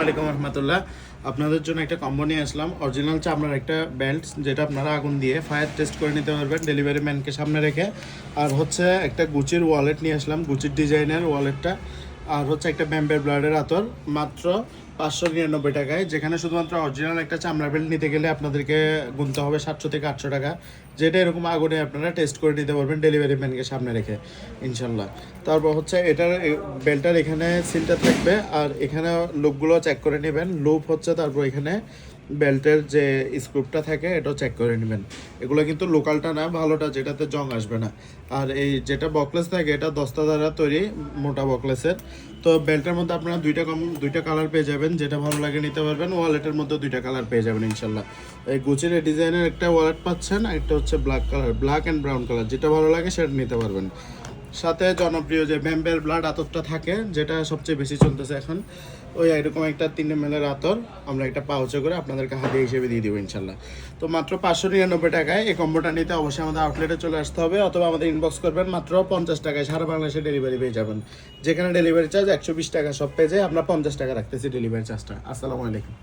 আলাইকুম রহমতুল্লাহ। আপনাদের জন্য একটা কম্বো নিয়ে আসলাম, অরিজিনাল চামড়ার একটা বেল্ট, যেটা আপনারা আগুন দিয়ে ফায়ার টেস্ট করে নিতে পারবেন ডেলিভারি ম্যানকে সামনে রেখে। আর হচ্ছে একটা গুচির ওয়ালেট নিয়ে আসলাম, গুচির ডিজাইনের ওয়ালেটটা। আর হচ্ছে একটা ব্যাম্বের ব্লাডের আতর, মাত্র 599 টাকায়। যেখানে শুধুমাত্র অরিজিনাল একটা চামড়া বেল্ট নিতে গেলে আপনাদেরকে গুনতে হবে 700 থেকে 800 টাকা, যেটা এরকম আগুনে আপনারা টেস্ট করে নিতে পারবেন ডেলিভারি ম্যানকে সামনে রেখে ইনশাল্লাহ। তারপর হচ্ছে এটার বেল্টার এখানে সিলটা থাকবে, আর এখানে লুপগুলো চেক করে নেবেন। লুপ হচ্ছে, তারপর এখানে বেল্টের যে স্ক্রুপটা থাকে এটাও চেক করে নেবেন। এগুলো কিন্তু লোকালটা না, ভালোটা, যেটাতে জং আসবে না। আর এই যেটা বকলেস থাকে এটা দস্তা দ্বারা তৈরি, মোটা বকলেসের। তো বেল্টের মধ্যে আপনারা দুইটা কালার পেয়ে যাবেন, যেটা ভালো লাগে নিতে পারবেন। ওয়ালেটের মধ্যে দুইটা কালার পেয়ে যাবেন ইনশাল্লাহ। এই গুচির ডিজাইনের একটা ওয়ালেট পাচ্ছেন, আর একটা হচ্ছে black colour, black and brown colour, যেটা ভালো লাগে সেটা নিতে পারবেন। সাথে জনপ্রিয় যে ব্যাম্বের ব্লাড আতরটা থাকে, যেটা সবচেয়ে বেশি চলতেছে এখন, ওই এরকম একটা 3 ml আতর আমরা একটা পাউচে করে আপনাদেরকে হাতে হিসেবে দিয়ে দেবো ইনশাল্লাহ। তো মাত্র 599 টাকায় এই কম্বোটা নিতে অবশ্যই আমাদের আউটলেটে চলে আসতে হবে, অথবা আমাদের ইনবক্স করবেন। মাত্র 50 টাকায় সারা বাংলাদেশে ডেলিভারি পেয়ে যাবেন। যেখানে ডেলিভারি চার্জ 120 টাকা সব পেজে, আমরা 50 টাকা রাখতেছি ডেলিভারি চার্জটা। আসসালামু আলাইকুম।